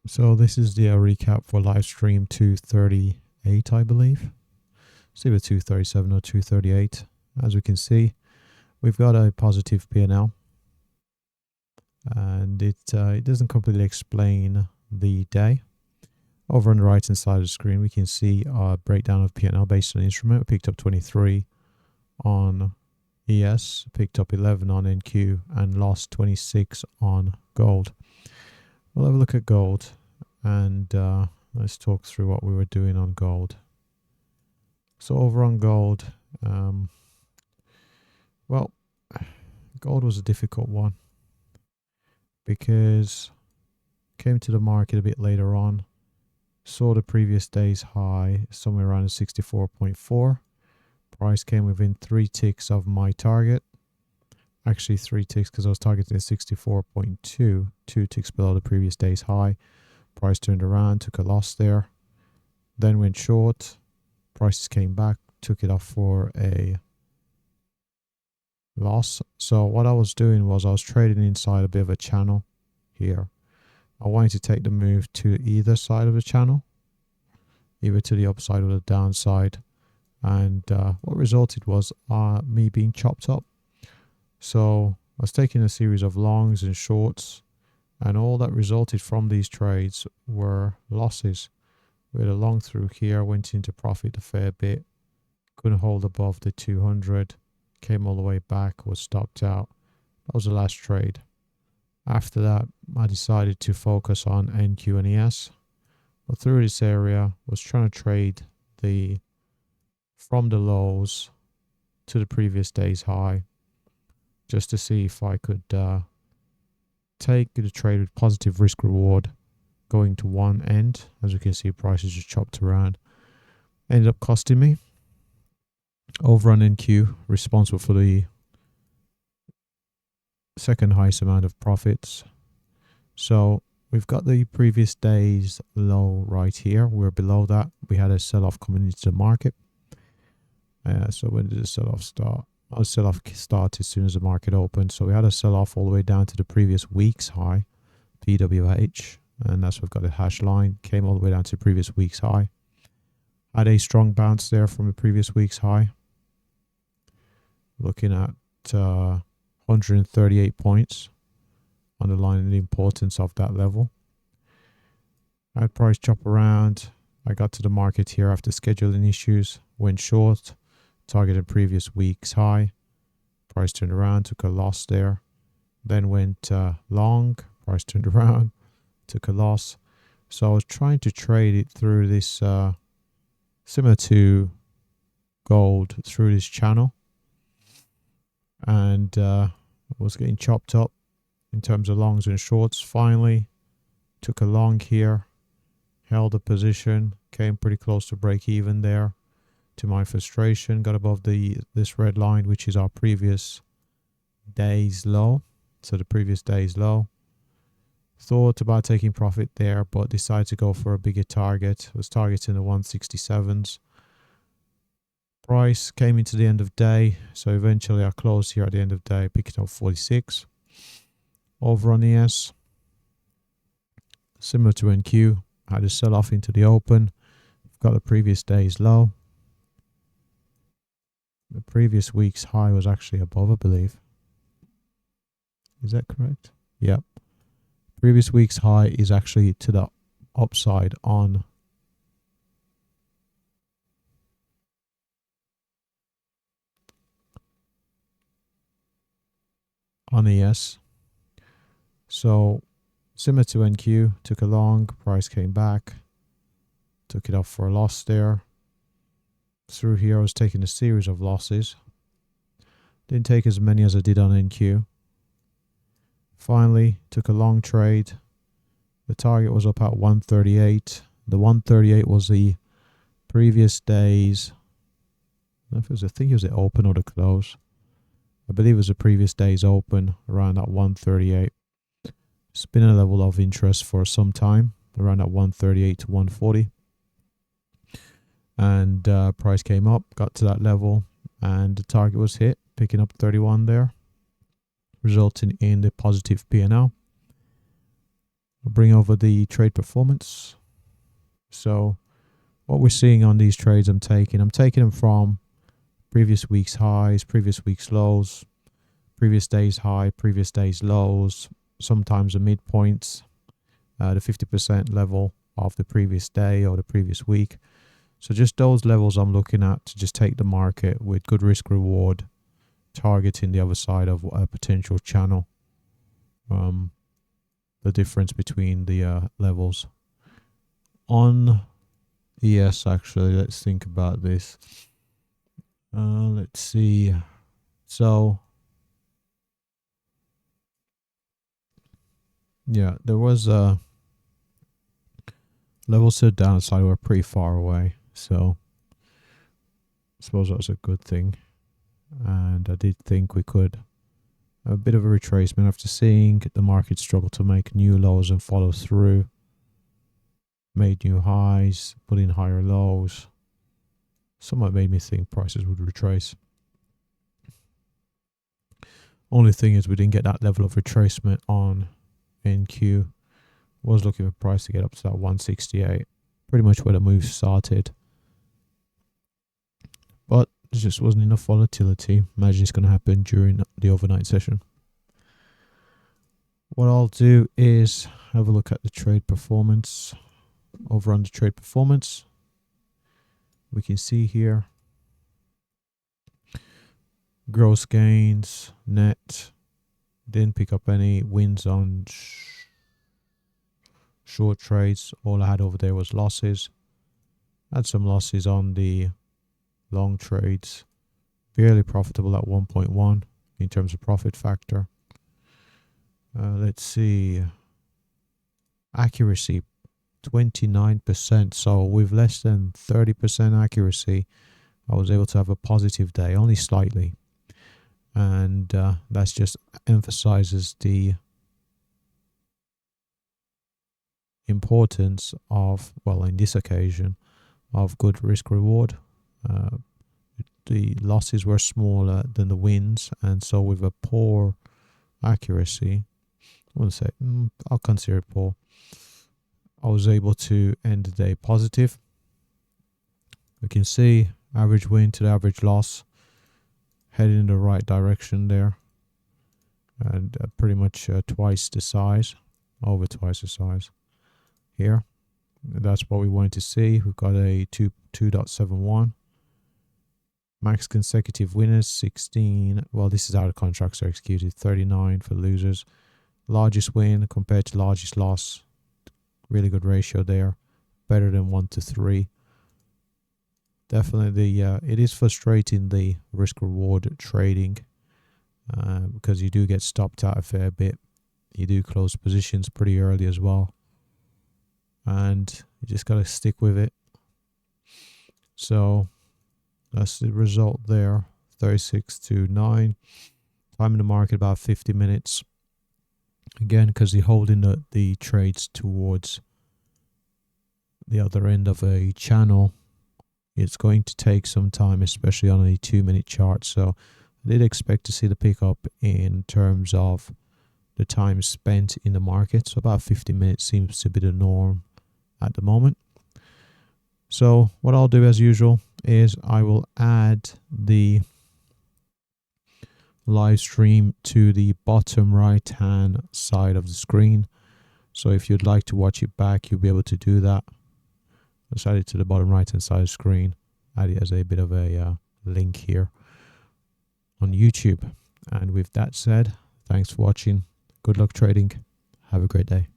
So this is the recap for live stream 238, I believe. It's either 237 or 238. As we can see, we've got a positive P&L, and it doesn't completely explain the day. Over on the right hand side of the screen, we can see a breakdown of P&L based on the instrument. We picked up 23 on ES, picked up 11 on NQ, and lost 26 on gold. We'll have a look at gold, and let's talk through what we were doing on gold. So over on gold, well, gold was a difficult one because came to the market a bit later on, saw the previous day's high somewhere around 64.4. Price came within 3 ticks of my target. Actually 3 ticks because I was targeting 64.2, 2 ticks below the previous day's high. Price turned around, took a loss there, then went short. Prices came back, took it off for a loss. So what I was doing was I was trading inside a bit of a channel here. I wanted to take the move to either side of the channel, either to the upside or the downside. And what resulted was me being chopped up. So I was taking a series of longs and shorts, and all that resulted from these trades were losses. We had a long through here, went into profit a fair bit, couldn't hold above the 200, came all the way back, was stopped out. That was the last trade. After that, I decided to focus on NQ and ES. But through this area, was trying to trade from the lows to the previous day's high, just to see if I could take the trade with positive risk reward going to one end. As you can see, prices just chopped around. Ended up costing me. Over on NQ, responsible for the second highest amount of profits. So we've got the previous day's low right here. We're below that. We had a sell-off coming into the market. So when did the sell-off start? The sell-off started as soon as the market opened. So we had a sell-off all the way down to the previous week's high, PWH, and that's what we've got the hash line. Came all the way down to the previous week's high. Had a strong bounce there from the previous week's high. Looking at 138 points, underlining the importance of that level. I had price chop around. I got to the market here after scheduling issues, went short, targeted previous week's high. Price turned around, took a loss there. Then went long, price turned around, took a loss. So I was trying to trade it through this, similar to gold, through this channel. And was getting chopped up in terms of longs and shorts. Finally, took a long here, held a position, came pretty close to break even there. To my frustration, got above this red line, which is our previous day's low. So the previous day's low. Thought about taking profit there, but decided to go for a bigger target. Was targeting the 167s. Price came into the end of day, so eventually I closed here at the end of day, picking up 46. Over on ES, similar to NQ, had a sell off into the open. Got the previous day's low. The previous week's high was actually above, I believe. Is that correct? Yep. Previous week's high is actually to the upside on ES. So similar to NQ, took a long, price came back, took it off for a loss there. Through here I was taking a series of losses. Didn't take as many as I did on NQ. Finally took a long trade. The target was up at 138. The 138 was the previous day's, I think it was the open or the close. I believe it was the previous day's open around at 138. It's been a level of interest for some time, around at 138 to 140. And price came up, got to that level, and the target was hit, picking up 31 there, resulting in the positive P&L. I'll bring over the trade performance. So what we're seeing on these trades I'm taking them from previous week's highs, previous week's lows, previous day's high, previous day's lows, sometimes the midpoints, the 50% level of the previous day or the previous week. So just those levels I'm looking at to just take the market with good risk reward, targeting the other side of a potential channel. The difference between the levels. On ES, actually, let's think about this. Let's see. So yeah, there was levels to the downside were pretty far away, so I suppose that was a good thing. And I did think we could have a bit of a retracement after seeing the market struggle to make new lows and follow through. Made new highs, put in higher lows. Somewhat made me think prices would retrace. Only thing is we didn't get that level of retracement on NQ. Was looking for price to get up to that 168. Pretty much where the move started. But there just wasn't enough volatility. Imagine it's going to happen during the overnight session. What I'll do is have a look at the trade performance. Over on the trade performance, we can see here gross gains, net. Didn't pick up any wins on short trades. All I had over there was losses. Had some losses on the long trades. Barely profitable at 1.1 in terms of profit factor. Let's see. Accuracy 29%. So with less than 30% accuracy, I was able to have a positive day, only slightly. And that just emphasizes the importance of, well, in this occasion, of good risk reward. The losses were smaller than the wins, and so with a poor accuracy, I wouldn't say, I'll consider it poor, I was able to end the day positive. We can see average win to the average loss heading in the right direction there, and pretty much twice the size, over twice the size here. That's what we wanted to see. We've got a 2.71. Max consecutive winners 16. Well, this is how the contracts are executed. 39 for losers. Largest win compared to largest loss. Really good ratio there. Better than 1-3. Definitely, it is frustrating, the risk reward trading, because you do get stopped out a fair bit. You do close positions pretty early as well, and you just got to stick with it. So that's the result there. 36-9. Time in the market about 50 minutes. Again, because you're holding the trades towards the other end of a channel, it's going to take some time, especially on a 2-minute chart. So I did expect to see the pickup in terms of the time spent in the market. So about 50 minutes seems to be the norm at the moment. So what I'll do as usual is I will add the live stream to the bottom right hand side of the screen. So if you'd like to watch it back, you'll be able to do that. Let's add it to the bottom right hand side of the screen. Add it as a bit of a link here on YouTube. And with that said, thanks for watching. Good luck trading. Have a great day.